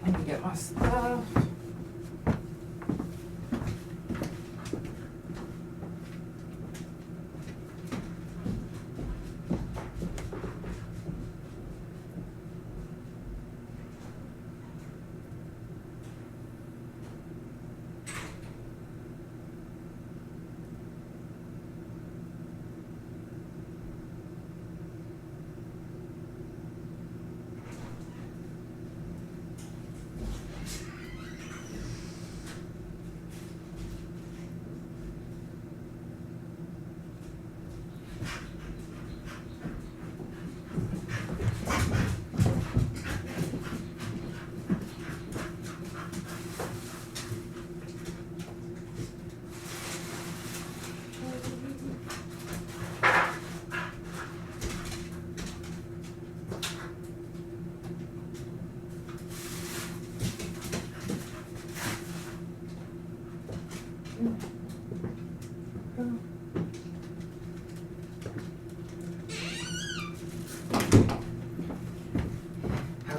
Let me get my stuff.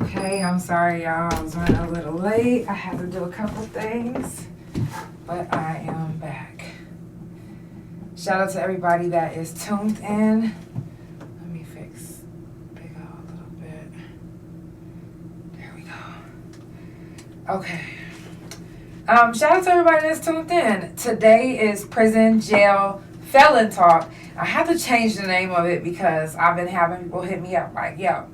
Okay, I'm sorry y'all, I was running a little late. I had to do a couple things, but I am back. Shout out to everybody that is tuned in. Let me fix Big O a little bit. There we go. Okay. Shout out to everybody that's tuned in. Today is Prison Jail Felon Talk. I had to change the name of it because I've been having people hit me up like, yo,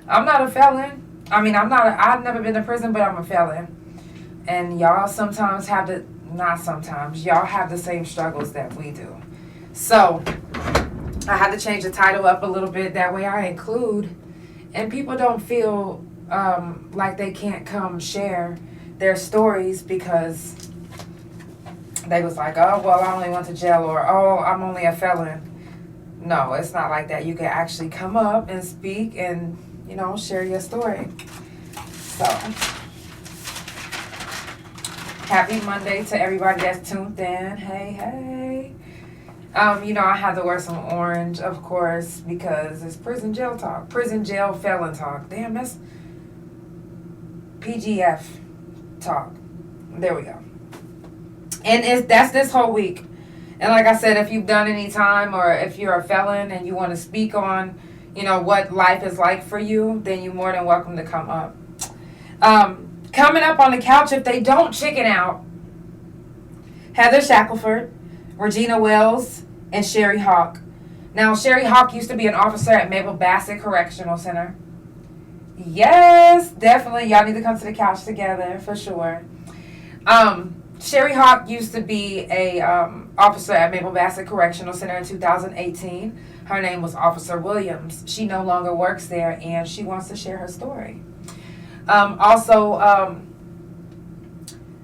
I'm not a felon. I mean, I've never been to prison, but I'm a felon. And y'all sometimes have the, not sometimes, y'all have the same struggles that we do. So, I had to change the title up a little bit. That way I include, and people don't feel like they can't come share their stories because they was like, oh, well, I only went to jail, or, oh, I'm only a felon. No, it's not like that. You can actually come up and speak and, you know, share your story. So, happy Monday to everybody that's tuned in. Hey, hey. You know, I had to wear some orange, of course, because it's prison jail talk. Prison jail felon talk. Damn, that's PGF talk. There we go. And that's this whole week. And like I said, if you've done any time or if you're a felon and you want to speak on, you know, what life is like for you, then you're more than welcome to come up. Coming up on the couch, if they don't chicken out, Heather Shackelford, Regina Wells, and Sherry Hawk. Now, Sherry Hawk used to be an officer at Mabel Bassett Correctional Center. Yes, definitely. Y'all need to come to the couch together, for sure. Sherry Hawk used to be a officer at Mabel Bassett Correctional Center in 2018. Her name was Officer Williams. She no longer works there, and she wants to share her story.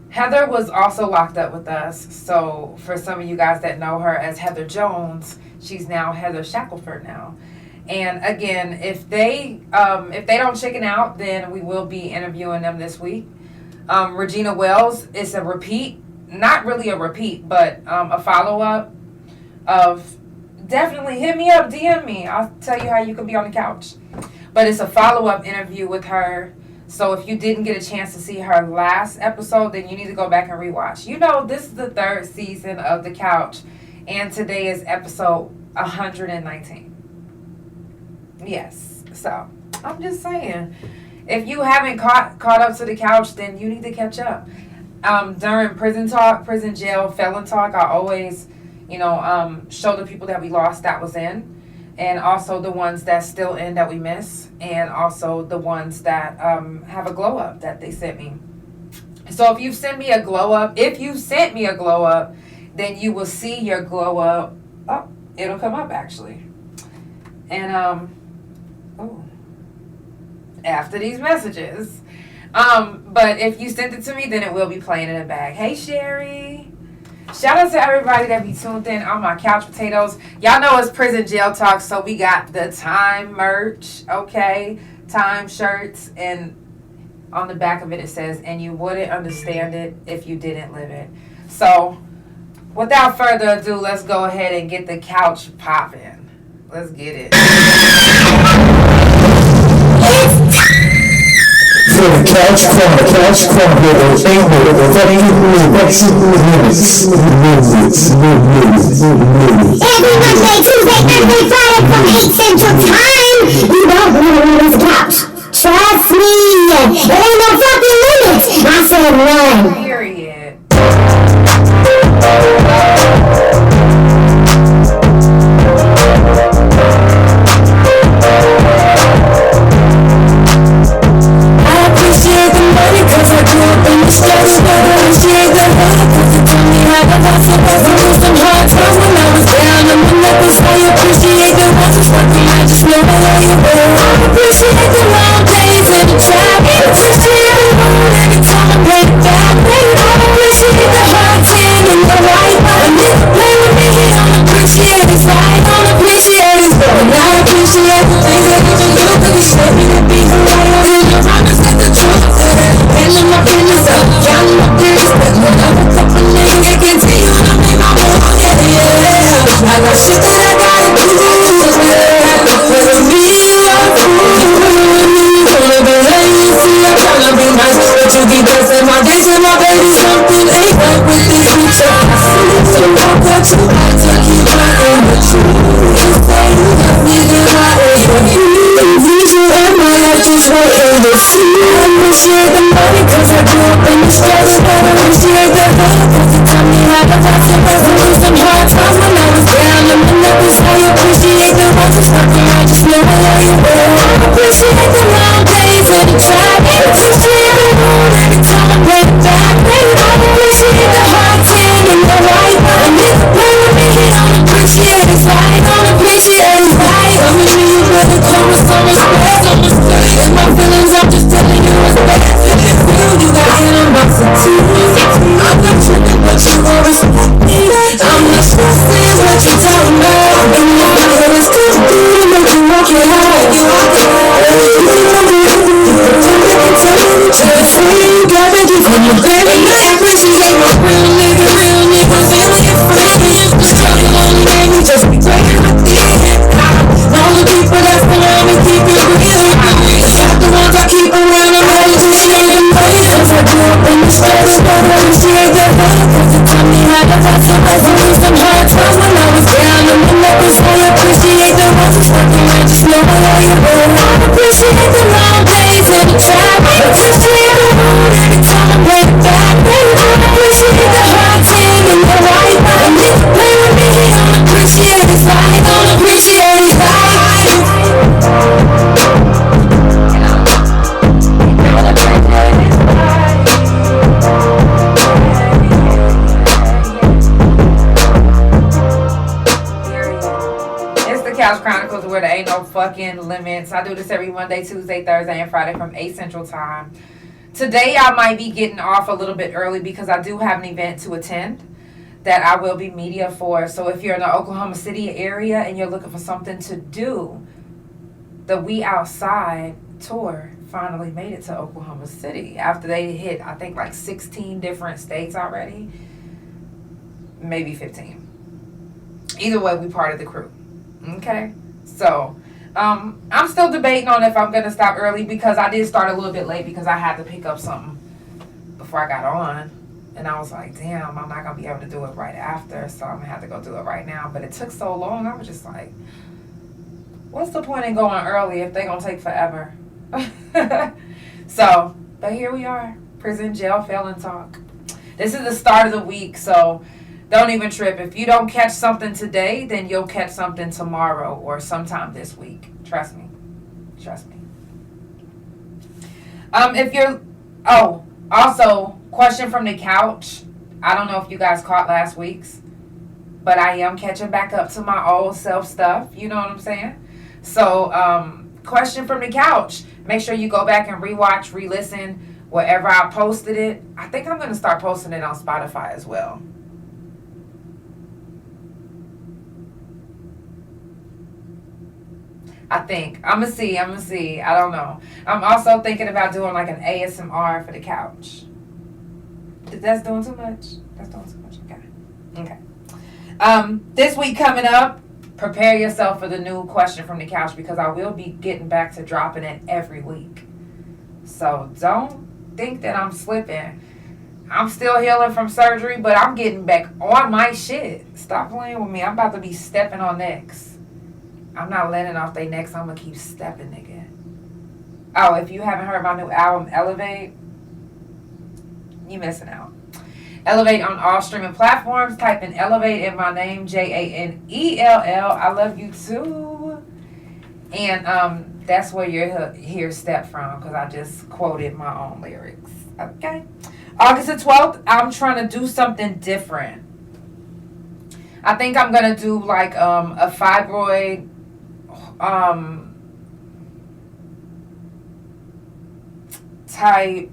Heather was also locked up with us. So for some of you guys that know her as Heather Jones, she's now Heather Shackelford now. And again, if they don't chicken out, then we will be interviewing them this week. Regina Wells is a repeat, not really a repeat, but a follow-up of, definitely hit me up, DM me. I'll tell you how you can be on the couch. But it's a follow-up interview with her. So if you didn't get a chance to see her last episode, then you need to go back and rewatch. You know, this is the 3rd season of The Couch, and today is episode 119. Yes. So, I'm just saying, if you haven't caught up to The Couch, then you need to catch up. During prison talk, prison jail, felon talk, I always, you know, show the people that we lost that was in, and also the ones that's still in that we miss, and also the ones that have a glow up that they sent me. So if you sent me a glow up, then you will see your glow up. Oh, it'll come up actually. And after these messages. But if you sent it to me, then it will be playing in the bag. Hey, Sherry. Shout out to everybody that be tuned in on my couch potatoes. Y'all know it's prison jail talk, so we got the Time merch, okay? Time shirts, and on the back of it, it says, and you wouldn't understand it if you didn't live it. So, without further ado, let's go ahead and get the couch popping. Let's get it. For the Couch Chronicles No Limits. Every Monday, Tuesday, Thursday, Friday from 8 Central Time. You don't want to leave this couch. Trust me, there ain't no fucking limits. I said none. Period. I appreciate the money cause I grew up in the streets. I appreciate the love cause you taught me how to hustle. Through some hard times when I was down on my luck. I appreciate the ones who stuck me, I just know how you were. I appreciate the long days and the drive. I appreciate the moon every time I pray it back. I appreciate the hard tan and the white. And if you play with me, I don't appreciate his life. I don't appreciate his love. And I appreciate the things that even you cause you showed me to be who I am. And your promise is the truth. And I'm up in this up, counting up the respect. When I'm a couple niggas, I can tell you and I make my own. I got shit that I gotta do. For me, I'm gonna be lazy, I'm tryna be nice, but you keep blessing my days and my baby. Something ain't right with this future. I see so I got you back to keep fighting the truth. You say you love me, then I am you. Need you in my life, just waiting to see. I appreciate the money cause I grew up in the streets. I appreciate the love cause you taught me how to hustle. Through some hard times when I was down on my luck. I appreciate the ones who stuck me, I just know how you were. I appreciate the long days and the drive. I appreciate the moon every time I pray it back. I appreciate the hard tan and the white. And if you play with me, I don't appreciate his life. I don't appreciate his life. Coming to you with a chorus on respect. In my feelings, I'm just telling you what's best. You got animosity. I'm not tripping, but you gon' respect me. I'm not stressing what you talking about. And my head is still good, make you walk it hard. You walk it hard. You got me from your baby. I appreciate my real niggas, family and friends. The struggle only made me just be great at it. All the people that surround me keep it real. Got the ones I keep around, I'm ready to share them money. Cause I grew up in the streets, I appreciate that love. Cause you taught me how to hustle. Through some hard times when I was down on my luck. I appreciate the ones who stuck me, I just know how you were. I appreciate the long days and the drive. I appreciate the moon every time I pray it back. I appreciate the hard tan and the white. And if you play with me, I don't appreciate his life. I don't appreciate his life. Couch Chronicles where there ain't no fucking limits. I do this every Monday, Tuesday, Thursday, and Friday from 8 Central Time. Today I might be getting off a little bit early because I do have an event to attend that I will be media for. So if you're in the Oklahoma City area and you're looking for something to do, the We Outside tour finally made it to Oklahoma City after they hit, I think, like 16 different states already. Maybe 15. Either way, we part of the crew. Okay, so I'm still debating on if I'm gonna stop early because I did start a little bit late because I had to pick up something before I got on, and I was like, damn, I'm not gonna be able to do it right after, so I'm gonna have to go do it right now. But it took so long, I was just like, what's the point in going early if they're gonna take forever? So, but here we are, prison, jail, Felon Talk. This is the start of the week, so don't even trip. If you don't catch something today, then you'll catch something tomorrow or sometime this week. Trust me. Trust me. Also, question from the couch. I don't know if you guys caught last week's, but I am catching back up to my old self stuff. You know what I'm saying? So, question from the couch. Make sure you go back and rewatch, re-listen, wherever I posted it. I think I'm going to start posting it on Spotify as well. I think. I'm going to see. I don't know. I'm also thinking about doing like an ASMR for the couch. That's doing too much. Okay. This week coming up, prepare yourself for the new question from the couch because I will be getting back to dropping it every week. So don't think that I'm slipping. I'm still healing from surgery, but I'm getting back on my shit. Stop playing with me. I'm about to be stepping on necks. I'm not letting off they necks. I'm gonna keep stepping, nigga. Oh, if you haven't heard my new album, Elevate, you missing out. Elevate on all streaming platforms. Type in Elevate in my name, Janell. I love you too. And that's where you're hear Step from, because I just quoted my own lyrics. Okay. August the 12th, I'm trying to do something different. I think I'm going to do like a fibroid type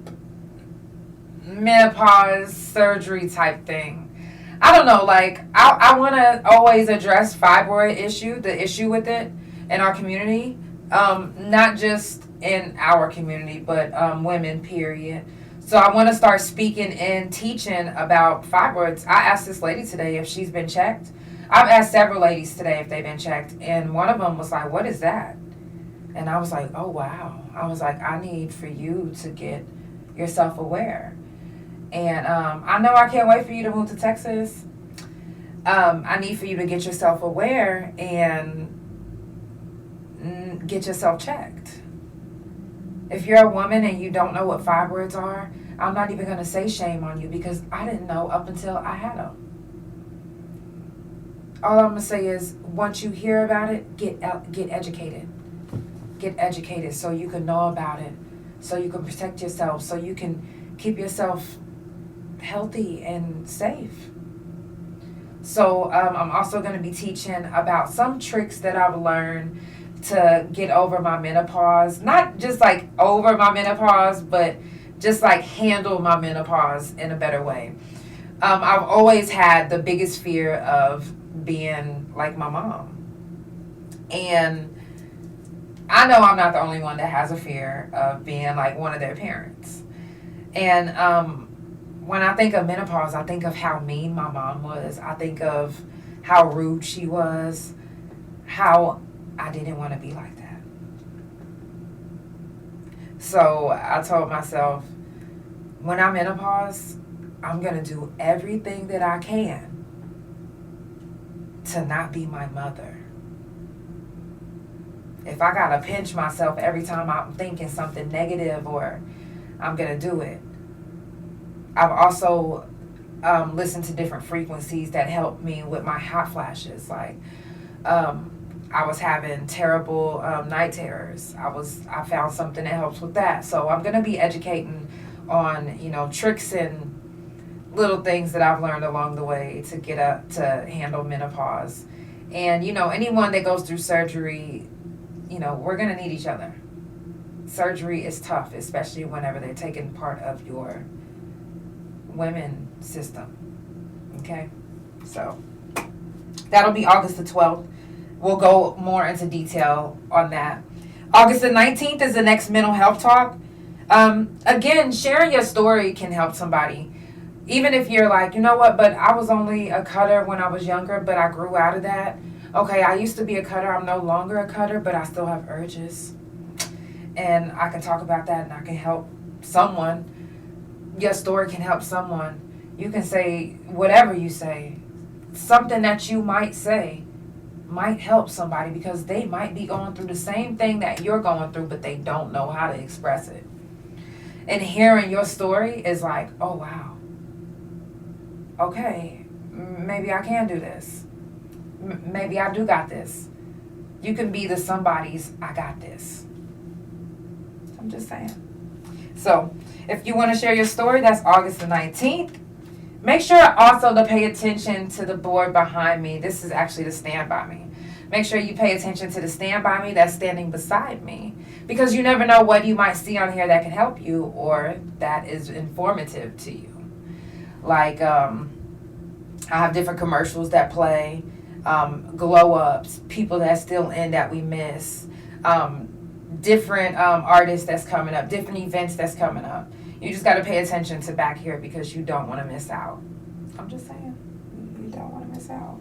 menopause surgery type thing. I don't know, like I want to always address fibroid the issue with it in our community, not just in our community, but women, period. So I want to start speaking and teaching about fibroids. I asked this lady today if she's been checked. I've asked several ladies today if they've been checked, and one of them was like, "What is that?" And I was like, "Oh wow." I was like, "I need for you to get yourself aware." And I know I can't wait for you to move to Texas. I need for you to get yourself aware and get yourself checked. If you're a woman and you don't know what fibroids are, I'm not even going to say shame on you, because I didn't know up until I had them. All I'm going to say is, once you hear about it, get educated. Get educated so you can know about it, so you can protect yourself, so you can keep yourself healthy and safe. So I'm also going to be teaching about some tricks that I've learned to get over my menopause. Not just like over my menopause, but just like handle my menopause in a better way. I've always had the biggest fear of being like my mom. And I know I'm not the only one that has a fear of being like one of their parents. And when I think of menopause, I think of how mean my mom was. I think of how rude she was, how I didn't want to be like that. So I told myself, when I'm menopause, I'm going to do everything that I can to not be my mother. If I got to pinch myself every time I'm thinking something negative, or I'm going to do it. I've also listened to different frequencies that help me with my hot flashes. Like, I was having terrible night terrors. I found something that helps with that. So I'm going to be educating on, tricks and little things that I've learned along the way to get up to handle menopause. And, anyone that goes through surgery, we're going to need each other. Surgery is tough, especially whenever they're taking part of your women system. Okay? So that'll be August the 12th. We'll go more into detail on that. August the 19th is the next mental health talk. Again, sharing your story can help somebody. Even if you're like, you know what, but I was only a cutter when I was younger, but I grew out of that. Okay, I used to be a cutter. I'm no longer a cutter, but I still have urges. And I can talk about that, and I can help someone. Your story can help someone. You can say whatever you say. Something that you might say might help somebody, because they might be going through the same thing that you're going through, but they don't know how to express it. And hearing your story is like, oh wow, okay, maybe I can do this. Maybe I do got this. You can be the somebody's I got this. I'm just saying. So if you want to share your story, that's August the 19th. Make sure also to pay attention to the board behind me. This is actually the Stand By Me. Make sure you pay attention to the Stand By Me that's standing beside me, because you never know what you might see on here that can help you or that is informative to you. Like, I have different commercials that play, glow ups, people that's still in that we miss, different artists that's coming up, different events that's coming up. You just got to pay attention to back here, because you don't want to miss out. I'm just saying, you don't want to miss out.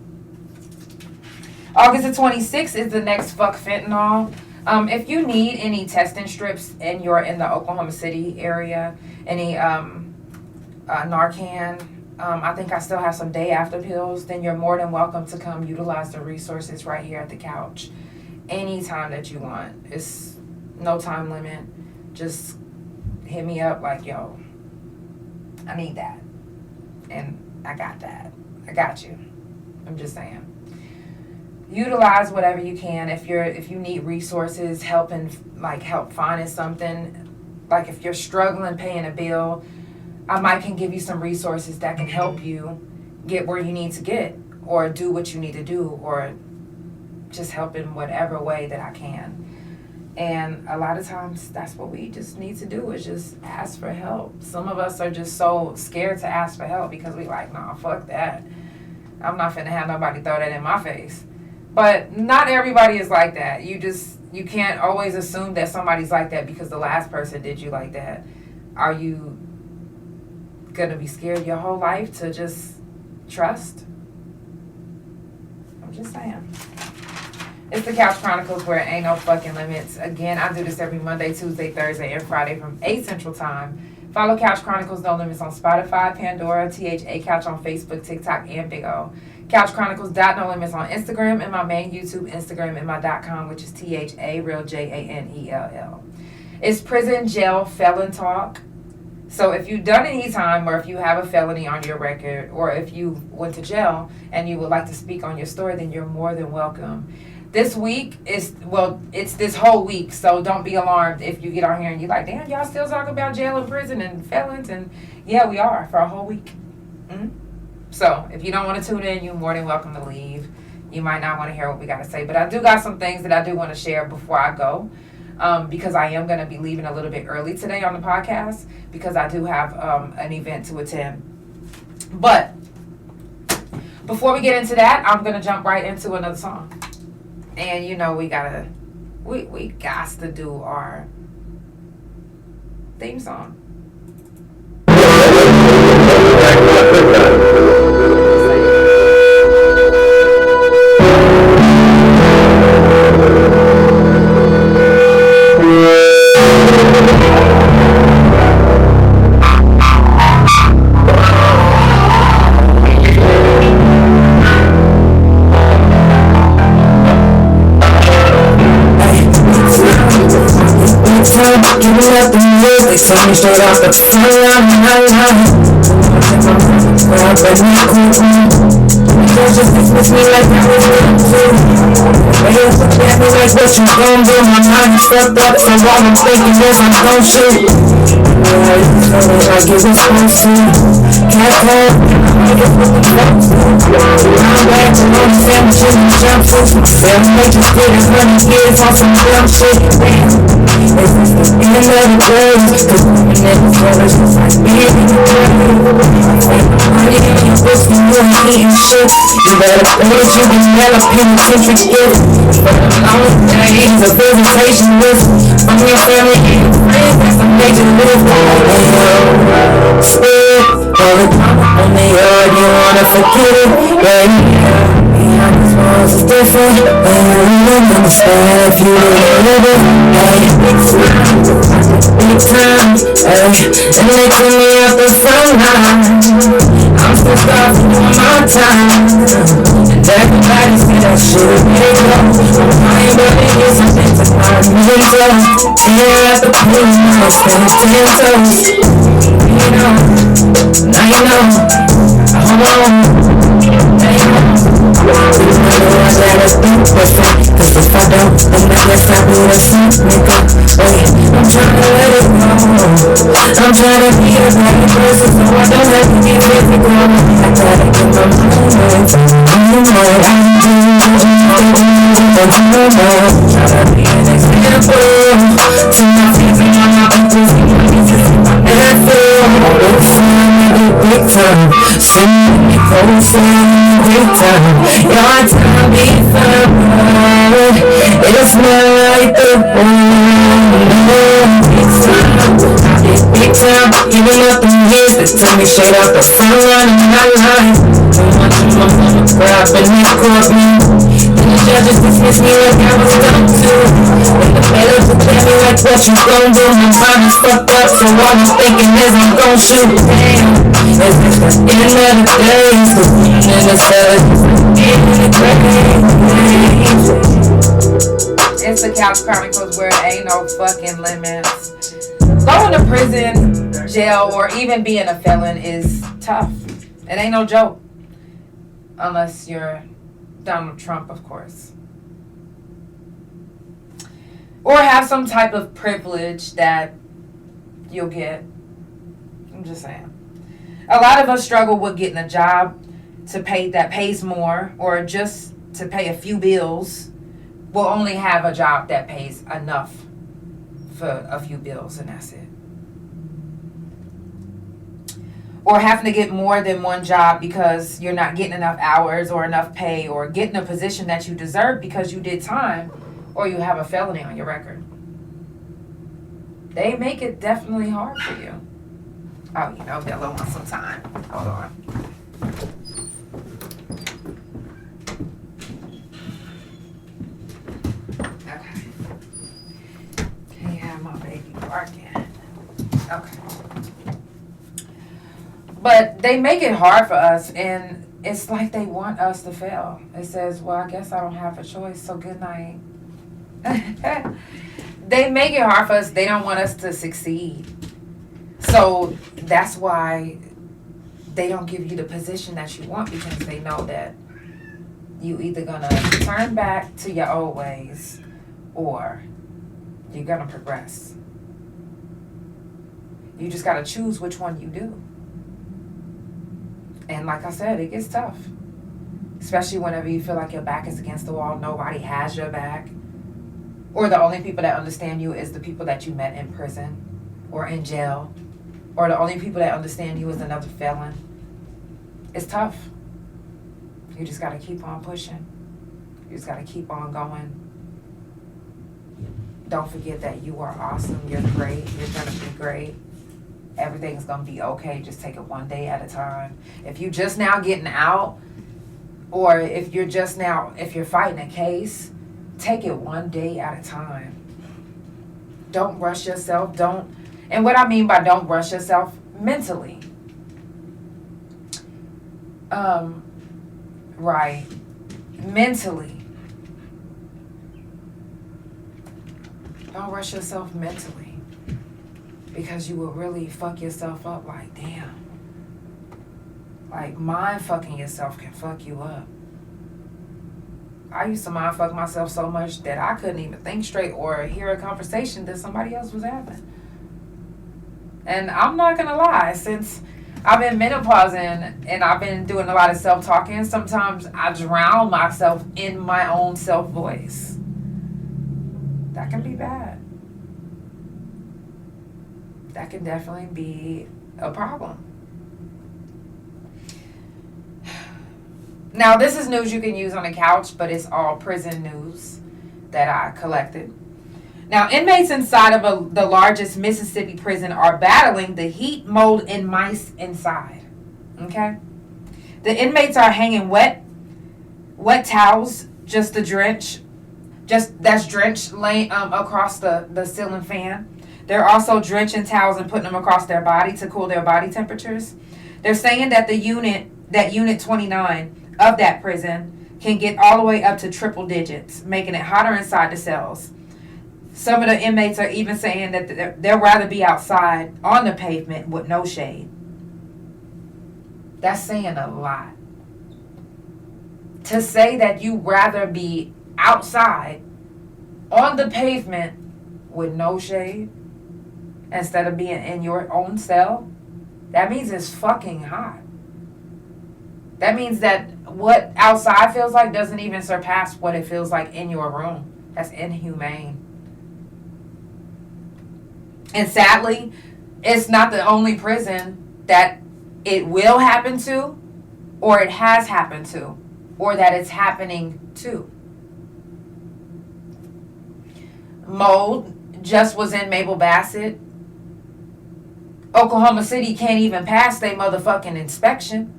August the 26th is the next Fuck Fentanyl. If you need any testing strips and you're in the Oklahoma City area, any Narcan, I think I still have some day after pills, then you're more than welcome to come utilize the resources right here at the couch anytime that you want. It's no time limit. Just hit me up like, yo, I need that. And I got that. I got you. I'm just saying. Utilize whatever you can. If you need resources, help finding something, like if you're struggling paying a bill, I might can give you some resources that can help you get where you need to get, or do what you need to do, or just help in whatever way that I can. And a lot of times that's what we just need to do, is just ask for help. Some of us are just so scared to ask for help because we like, nah, fuck that. I'm not finna have nobody throw that in my face. But not everybody is like that. You can't always assume that somebody's like that because the last person did you like that. Are you gonna be scared your whole life to just trust? I'm just saying. It's the Couch Chronicles, where it ain't no fucking limits. Again, I do this every Monday, Tuesday, Thursday, and Friday from 8 Central Time. Follow Couch Chronicles No Limits on Spotify, Pandora, THA Couch on Facebook, TikTok, and Big O. Couch Chronicles No Limits on Instagram, and my main YouTube Instagram, and my .com, which is THA Real JANELL. It's prison, jail, felon talk. So if you've done any time, or if you have a felony on your record, or if you went to jail and you would like to speak on your story, then you're more than welcome. This week it's this whole week, so don't be alarmed if you get on here and you're like, damn, y'all still talking about jail and prison and felons. And yeah, we are, for a whole week. So if you don't want to tune in, you're more than welcome to leave. You might not want to hear what we got to say, but I do got some things that I do want to share before I go, because I am going to be leaving a little bit early today on the podcast, because I do have an event to attend. But before we get into that, I'm going to jump right into another song. And you know, we got to do our theme song. Tell me straight off the phone, just dismiss me like I was meant to. They look at me like, what you gon' do? My mind is fucked up, so all I'm thinking is I'm gon' shoot. Yeah, you feel it like you're supposed to. Cat call, I'm back to all the family shit and jumpsuits. Family make you split 100 years on some dumb shit. It's just the end of the day, cause women never tell us just like me. Money in your pussy, you ain't eating shit. You better believe you can never penitentiary gift. For the long days of visitation with from your family and your friends, that's a major lift. Still, all the drama on the yard, you wanna forget it. Yeah. Behind these walls is different, and you don't understand if you didn't live it. Big time, and they took me off the front line. I'm still starving for my time, and everybody say that shit ain't low. I ain't really get something to find me in. Yeah, at the pool, I stand 10 toes. You know, now you know, hold on, now you know. I gotta think different, cause if I don't, then I guess I'll be the same nigga. Hey, I'm tryna let it go. I'm tryna be a better person, so I don't have to get physical. I gotta get my mind right. I'm tryna be an example to my friends and all my uncles and my nieces and my nephews. It's time to get big time. Sing me close and great time. Your time be fun. It's not like the one. Big time, giving up the years that took me straight off the front line of my life. Too much of my mama grabbing that court me. and the judges dismiss me like I was dumb too. In the middle, you tell me like what you gon' do. My mind is fucked up, so all I'm thinking is I'm gon' shoot. Damn, it's just the end of the day. So in the cellar, in the grave. It's the Couch Chronicles where it ain't no fucking limits. Going to prison, jail, or even being a felon is tough. It ain't no joke. Unless you're Donald Trump, of course. Or have some type of privilege that you'll get. I'm just saying. A lot of us struggle with getting a job that pays more, or just to pay a few bills. We'll only have a job that pays enough for a few bills, and that's it. Or having to get more than one job because you're not getting enough hours or enough pay, or getting a position that you deserve because you did time, or you have a felony on your record. They make it definitely hard for you. Oh, Bella wants some time. Hold on. Okay. Can't have my baby barking. Okay. But they make it hard for us, and it's like they want us to fail. It says, well, I guess I don't have a choice, so good night. They make it hard for us. They don't want us to succeed. So that's why they don't give you the position that you want, because they know that you either gonna turn back to your old ways or you're gonna progress. You just gotta choose which one you do. And like I said, it gets tough. Especially whenever you feel like your back is against the wall, nobody has your back. Or the only people that understand you is the people that you met in prison or in jail. Or the only people that understand you is another felon. It's tough. You just gotta keep on pushing. You just gotta keep on going. Don't forget that you are awesome, you're great, you're gonna be great. Everything's gonna be okay. Just take it one day at a time. If you're just now getting out, or if you're fighting a case, take it one day at a time. Don't rush yourself. And what I mean by don't rush yourself, mentally. Right. Mentally. Don't rush yourself mentally. Because you will really fuck yourself up like, damn. Like, mind fucking yourself can fuck you up. I used to mind fuck myself so much that I couldn't even think straight or hear a conversation that somebody else was having. And I'm not gonna lie, since I've been menopausing and I've been doing a lot of self-talking, sometimes I drown myself in my own self-voice. That can be bad. That can definitely be a problem. Now, this is news you can use on the couch, but it's all prison news that I collected. Now, inmates inside of the largest Mississippi prison are battling the heat, mold, and mice inside. Okay? The inmates are hanging wet towels that's drenched laying across the ceiling fan. They're also drenching towels and putting them across their body to cool their body temperatures. They're saying that unit 29 of that prison can get all the way up to triple digits, making it hotter inside the cells. Some of the inmates are even saying that they'd rather be outside on the pavement with no shade. That's saying a lot. To say that you'd rather be outside on the pavement with no shade instead of being in your own cell, that means it's fucking hot. That means that what outside feels like doesn't even surpass what it feels like in your room. That's inhumane. And sadly, it's not the only prison that it will happen to, or it has happened to, or that it's happening to. Mold just was in Mabel Bassett. Oklahoma City can't even pass their motherfucking inspection.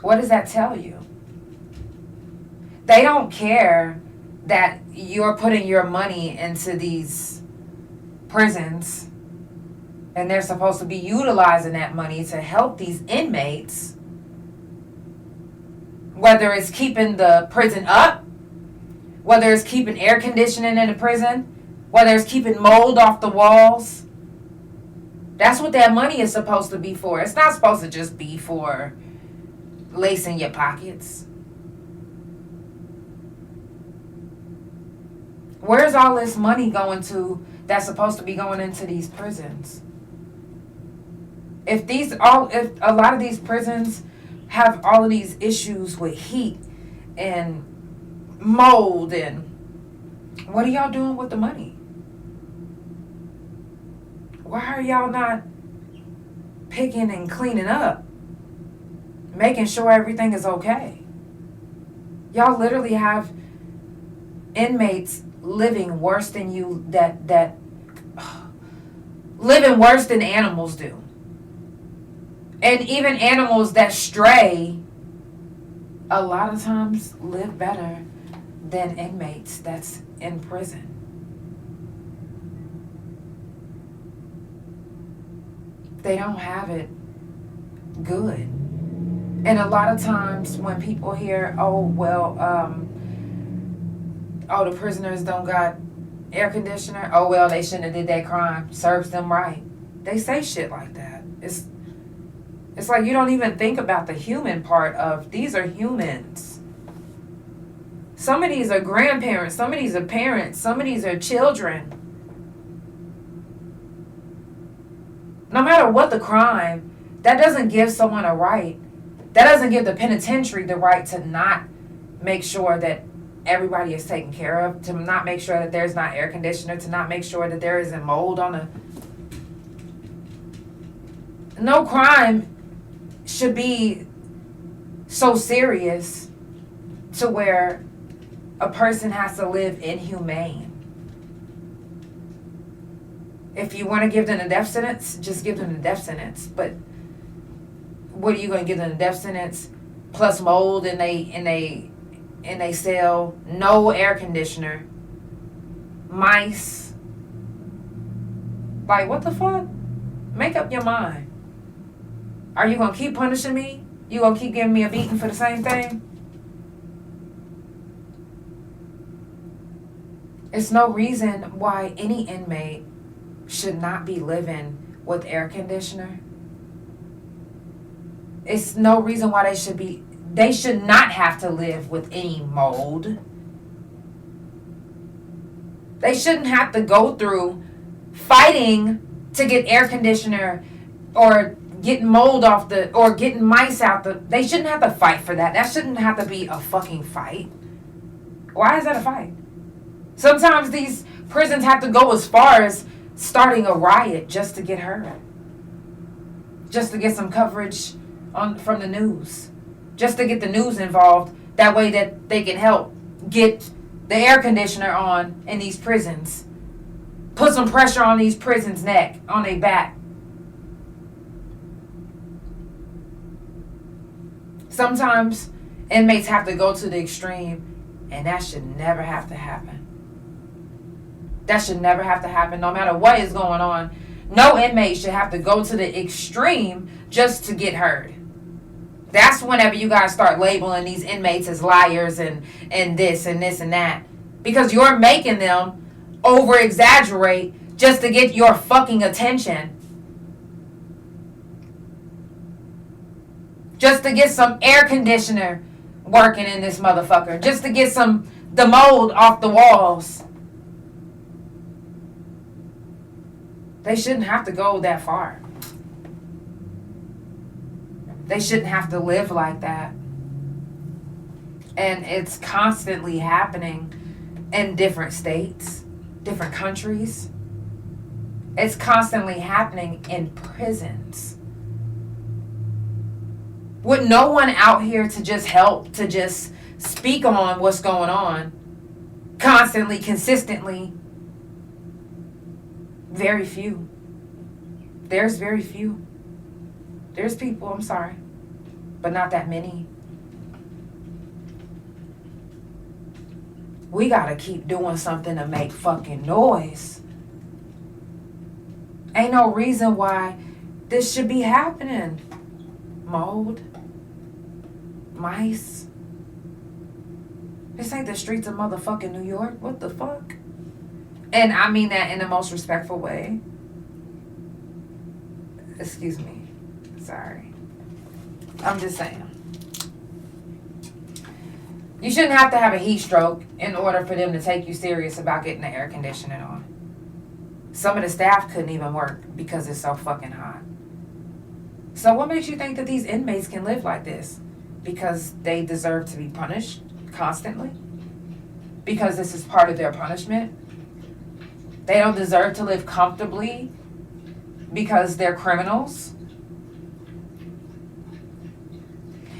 What does that tell you? They don't care that you're putting your money into these prisons and they're supposed to be utilizing that money to help these inmates, whether it's keeping the prison up, whether it's keeping air conditioning in the prison, whether it's keeping mold off the walls. That's what that money is supposed to be for. It's not supposed to just be for lacing your pockets. Where's all this money going to that's supposed to be going into these prisons? If a lot of these prisons have all of these issues with heat and mold, and what are y'all doing with the money? Why are y'all not picking and cleaning up, making sure everything is okay? Y'all literally have inmates living worse than you, that living worse than animals do. And even animals that stray a lot of times live better than inmates that's in prison. They don't have it good. And a lot of times when people hear, the prisoners don't got air conditioner, they shouldn't have did that crime, serves them right. They say shit like that. It's like you don't even think about the human part of, these are humans. Some of these are grandparents, some of these are parents, some of these are children. No matter what the crime, that doesn't give someone a right. That doesn't give the penitentiary the right to not make sure that everybody is taken care of, to not make sure that there's not air conditioner, to not make sure that there isn't mold on the... No crime should be so serious to where a person has to live inhumane. If you want to give them a death sentence, just give them the death sentence. But what are you going to give them, a death sentence plus mold in they cell, no air conditioner, mice? Like, what the fuck? Make up your mind. Are you going to keep punishing me? You going to keep giving me a beating for the same thing? It's no reason why any inmate should not be living with air conditioner. It's no reason why they should not have to live with any mold. They shouldn't have to go through fighting to get air conditioner or getting mold off or getting mice out they shouldn't have to fight for that. That shouldn't have to be a fucking fight. Why is that a fight? Sometimes these prisons have to go as far as starting a riot just to get heard. Just to get some coverage from the news. Just to get the news involved. That way that they can help get the air conditioner on in these prisons. Put some pressure on these prisons' neck, on their back. Sometimes inmates have to go to the extreme, and that should never have to happen. That should never have to happen, no matter what is going on. No inmate should have to go to the extreme just to get heard. That's whenever you guys start labeling these inmates as liars and this and this and that. Because you're making them over-exaggerate just to get your fucking attention. Just to get some air conditioner working in this motherfucker. Just to get the mold off the walls. They shouldn't have to go that far. They shouldn't have to live like that. And it's constantly happening in different states, different countries. It's constantly happening in prisons. With no one out here to just help, to just speak on what's going on. Constantly, consistently. Very few. There's very few. There's people, I'm sorry, but not that many. we gotta keep doing something to make fucking noise. Ain't no reason why this should be happening. Mold. Mice. This ain't the streets of motherfucking New York. What the fuck? And I mean that in the most respectful way. Excuse me. Sorry. I'm just saying. You shouldn't have to have a heat stroke in order for them to take you serious about getting the air conditioning on. Some of the staff couldn't even work because it's so fucking hot. So what makes you think that these inmates can live like this? Because they deserve to be punished constantly? Because this is part of their punishment? They don't deserve to live comfortably because they're criminals?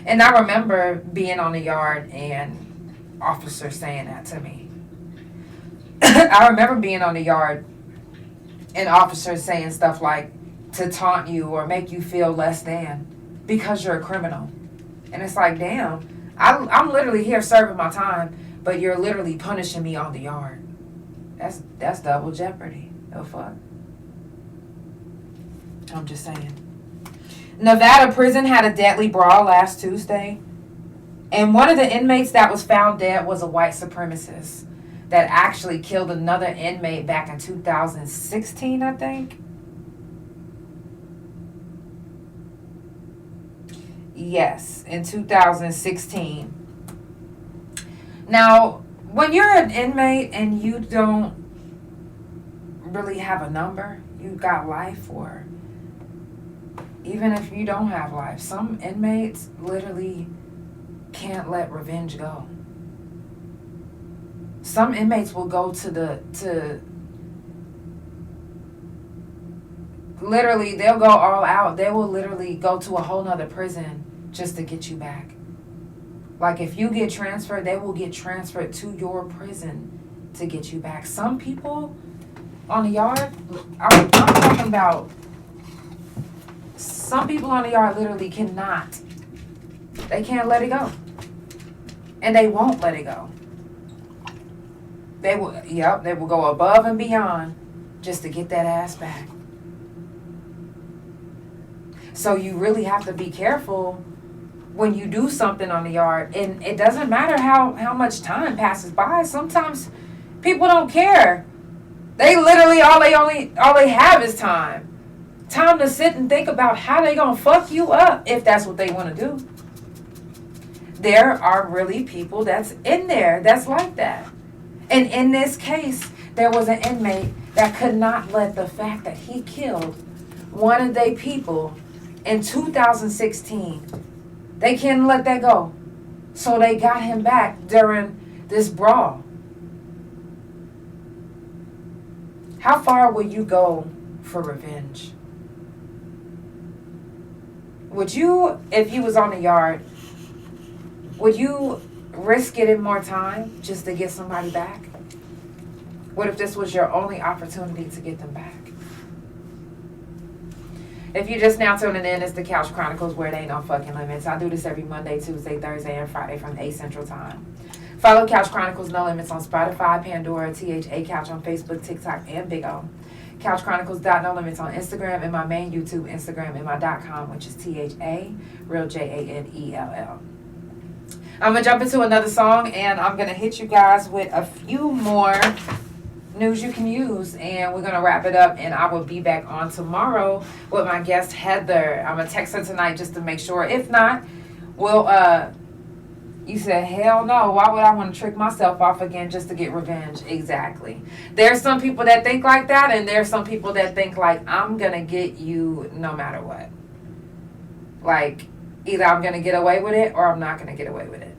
And I remember being on the yard and officers saying that to me. I remember being on the yard and officers saying stuff like to taunt you or make you feel less than because you're a criminal. And it's like, damn, I'm literally here serving my time, but you're literally punishing me on the yard. That's double jeopardy. Oh fuck. I'm just saying. Nevada prison had a deadly brawl last Tuesday, and one of the inmates that was found dead was a white supremacist that actually killed another inmate back in 2016, I think. Yes, in 2016. Now, when you're an inmate and you don't really have a number, you got life, or even if you don't have life, some inmates literally can't let revenge go. Some inmates will go literally, they'll go all out. They will literally go to a whole nother prison just to get you back. Like if you get transferred, they will get transferred to your prison to get you back. Some people on the yard, I'm talking about, some people on the yard literally cannot. They can't let it go. And they won't let it go. They will go above and beyond just to get that ass back. So you really have to be careful when you do something on the yard. And it doesn't matter how much time passes by. Sometimes people don't care. They literally all they have is time. Time to sit and think about how they gonna fuck you up if that's what they want to do. There are really people that's in there that's like that. And in this case, there was an inmate that could not let the fact that he killed one of their people in 2016, they couldn't let that go. So they got him back during this brawl. How far will you go for revenge? Would you, if you was on the yard, would you risk getting more time just to get somebody back? What if this was your only opportunity to get them back? If you're just now tuning in, it's the Couch Chronicles, where it ain't no fucking limits. I do this every Monday, Tuesday, Thursday, and Friday from 8 Central Time. Follow Couch Chronicles No Limits on Spotify, Pandora, THA Couch on Facebook, TikTok, and Big O. Couch Chronicles No Limits on Instagram, and my main YouTube Instagram, and my .com, which is THA, real JANELL. I'm going to jump into another song, and I'm going to hit you guys with a few more news you can use, and we're going to wrap it up, and I will be back on tomorrow with my guest Heather. I'm going to text her tonight just to make sure. If not, we'll, you said, hell no, why would I want to trick myself off again just to get revenge? Exactly. There's some people that think like that, and there's some people that think like, I'm going to get you no matter what. Like, either I'm going to get away with it or I'm not going to get away with it.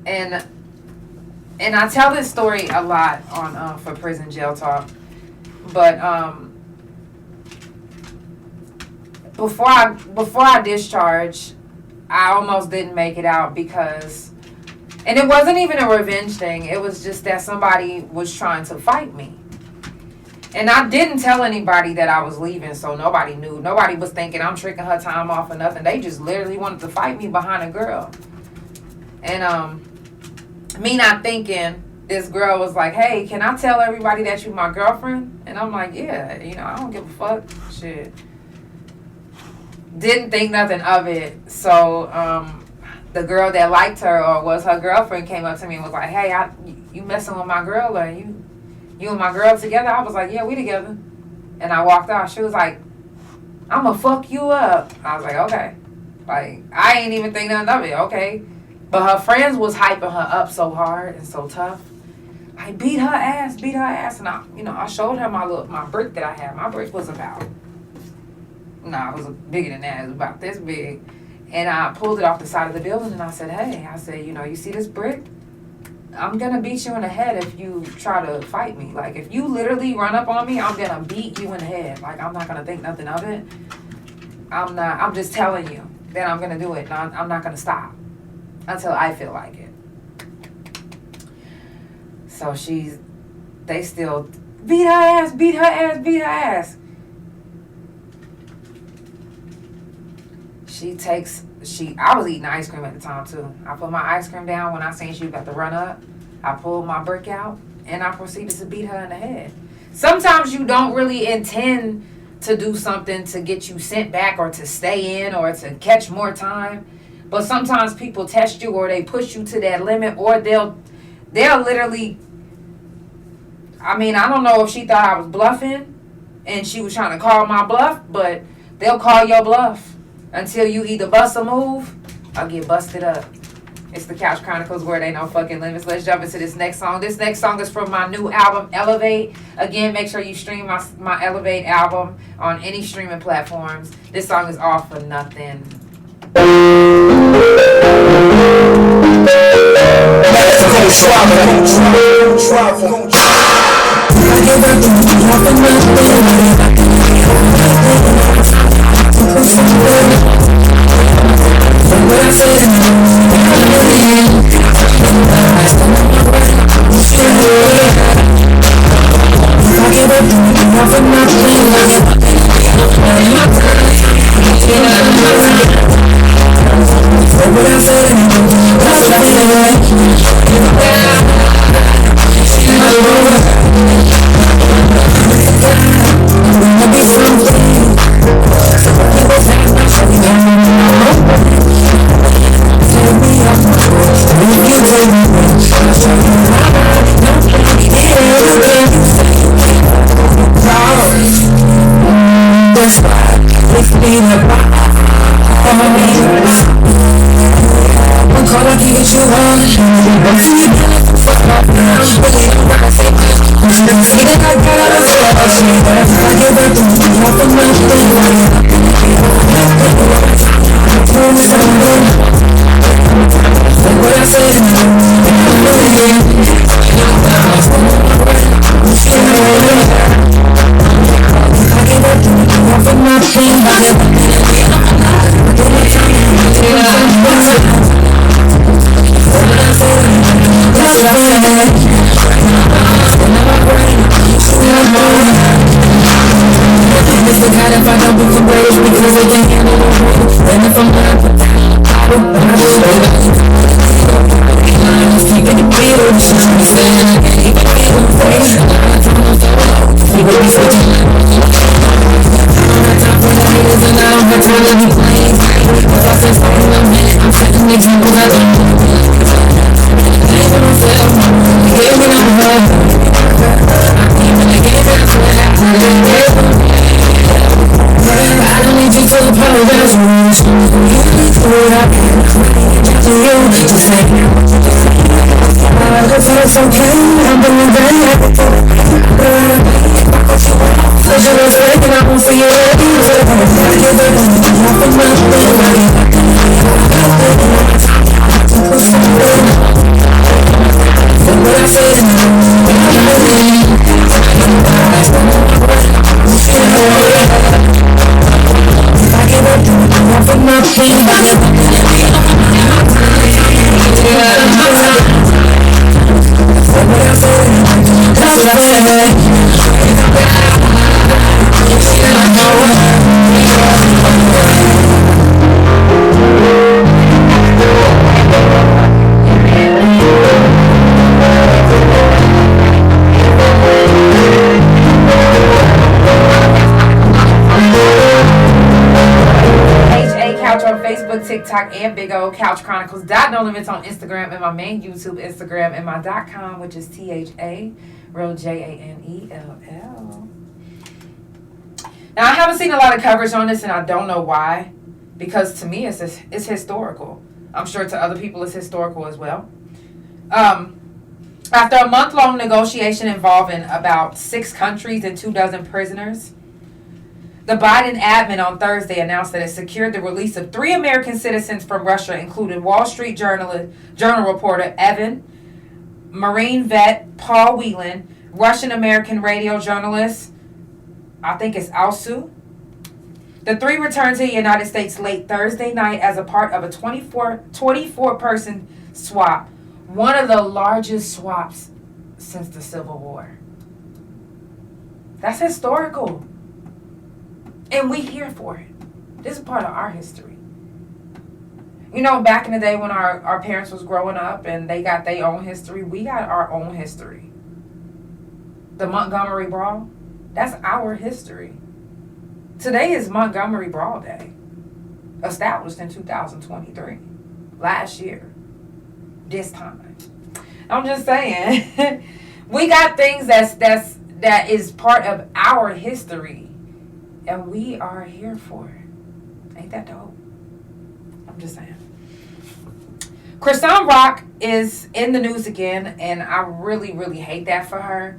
And I tell this story a lot on for Prison Jail Talk, but before I discharged, I almost didn't make it out because, and it wasn't even a revenge thing. It was just that somebody was trying to fight me, and I didn't tell anybody that I was leaving, so nobody knew. Nobody was thinking I'm tricking her time off or nothing. They just literally wanted to fight me behind a girl, and Me not thinking, this girl was like, hey, can I tell everybody that you my girlfriend? And I'm like, yeah, you know, I don't give a fuck. Shit. Didn't think nothing of it. So the girl that liked her or was her girlfriend came up to me and was like, hey, you messing with my girl, or you and my girl together? I was like, yeah, we together. And I walked out. She was like, I'ma fuck you up. I was like, okay. Like, I ain't even think nothing of it, okay. But her friends was hyping her up so hard and so tough. I beat her ass. And I showed her my brick that I had. My brick was about, it was bigger than that. It was about this big. And I pulled it off the side of the building and I said, hey, you see this brick? I'm going to beat you in the head if you try to fight me. Like, if you literally run up on me, I'm going to beat you in the head. Like, I'm not going to think nothing of it. I'm just telling you that I'm going to do it. I'm not going to stop until I feel like it. So they still beat her ass. I was eating ice cream at the time too. I put my ice cream down when I seen she was about to run up. I pulled my brick out and I proceeded to beat her in the head. Sometimes you don't really intend to do something to get you sent back or to stay in or to catch more time. But sometimes people test you or they push you to that limit, or they'll literally, I don't know if she thought I was bluffing and she was trying to call my bluff, but they'll call your bluff until you either bust a move or get busted up. It's the Couch Chronicles where they no fucking limits. Let's jump into this next song. This next song is from my new album, Elevate. Again, make sure you stream my Elevate album on any streaming platforms. This song is All for Nothing. TikTok and Big O, Couch Chronicles No Limits on Instagram, and my main YouTube Instagram, and my .com, which is THA, real JANELL. Now, I haven't seen a lot of coverage on this, and I don't know why, because to me, it's historical. I'm sure to other people it's historical as well. After a month-long negotiation involving about 6 countries and 24 prisoners, the Biden admin on Thursday announced that it secured the release of 3 American citizens from Russia, including Wall Street Journal reporter Evan, Marine vet Paul Whelan, Russian-American radio journalist, I think it's Alsu. The 3 returned to the United States late Thursday night as a part of a 24-person swap, one of the largest swaps since the Civil War. That's historical. And we here for it. This is part of our history. You know, back in the day when our parents was growing up and they got their own history, we got our own history. The Montgomery Brawl, that's our history. Today is Montgomery Brawl Day, established in 2023, last year, this time. I'm just saying, we got things that is part of our history. And we are here for it. Ain't that dope? I'm just saying. Chrisean Rock is in the news again, and I really, really hate that for her.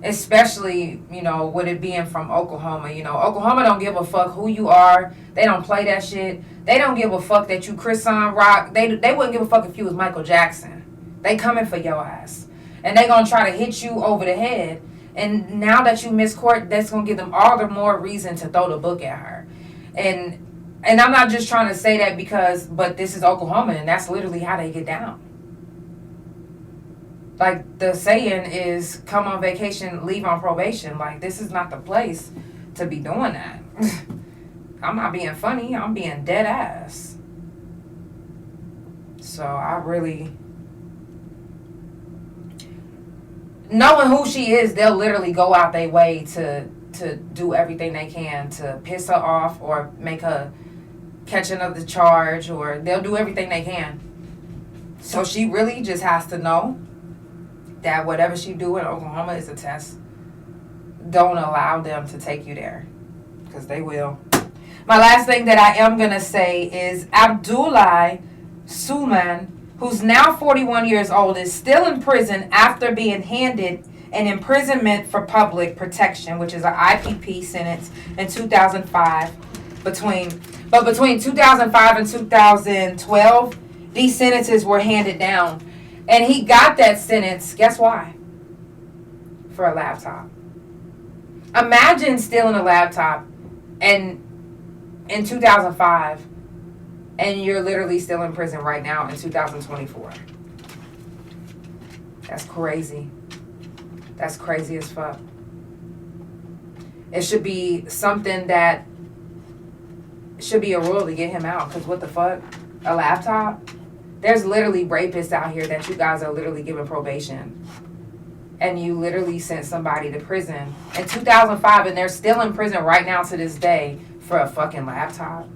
Especially, you know, with it being from Oklahoma. You know, Oklahoma don't give a fuck who you are. They don't play that shit. They don't give a fuck that you Chrisean Rock. They wouldn't give a fuck if you was Michael Jackson. They coming for your ass. And they gonna try to hit you over the head. And now that you miss court, that's going to give them all the more reason to throw the book at her. And I'm not just trying to say that but this is Oklahoma, and that's literally how they get down. Like, the saying is, come on vacation, leave on probation. Like, this is not the place to be doing that. I'm not being funny. I'm being dead ass. So, I really... Knowing who she is, they'll literally go out their way to do everything they can to piss her off or make her catch another charge, or they'll do everything they can. So she really just has to know that whatever she do in Oklahoma is a test. Don't allow them to take you there, because they will. My last thing that I am going to say is Abdullah Suman, who's now 41 years old, is still in prison after being handed an imprisonment for public protection, which is an IPP sentence in 2005. Between 2005 and 2012, these sentences were handed down. And he got that sentence, guess why? For a laptop. Imagine stealing a laptop and in 2005, and you're literally still in prison right now in 2024. That's crazy. That's crazy as fuck. It should be something that should be a rule to get him out. Because what the fuck? A laptop? There's literally rapists out here that you guys are literally giving probation. And you literally sent somebody to prison in 2005, and they're still in prison right now to this day for a fucking laptop.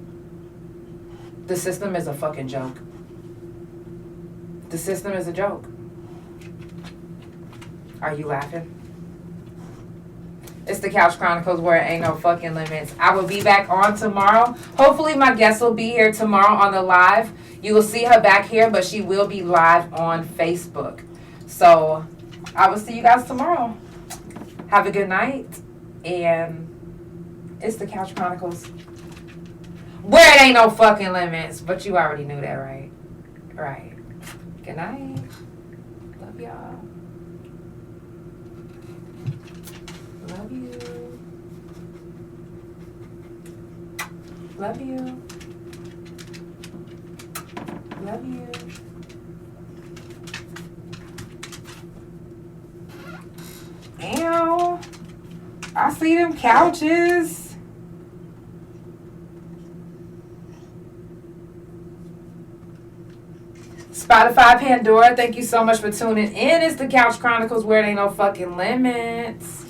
The system is a fucking joke. The system is a joke. Are you laughing? It's the Couch Chronicles, where it ain't no fucking limits. I will be back on tomorrow. Hopefully my guest will be here tomorrow on the live. You will see her back here, but she will be live on Facebook. So I will see you guys tomorrow. Have a good night. And it's the Couch Chronicles, where it ain't no fucking limits. But you already knew that, right? Right. Good night. Love y'all. Love you. Love you. Love you. Ow. I see them couches. Spotify Pandora, thank you so much for tuning in. It's the Couch Chronicles, where it ain't no fucking limits.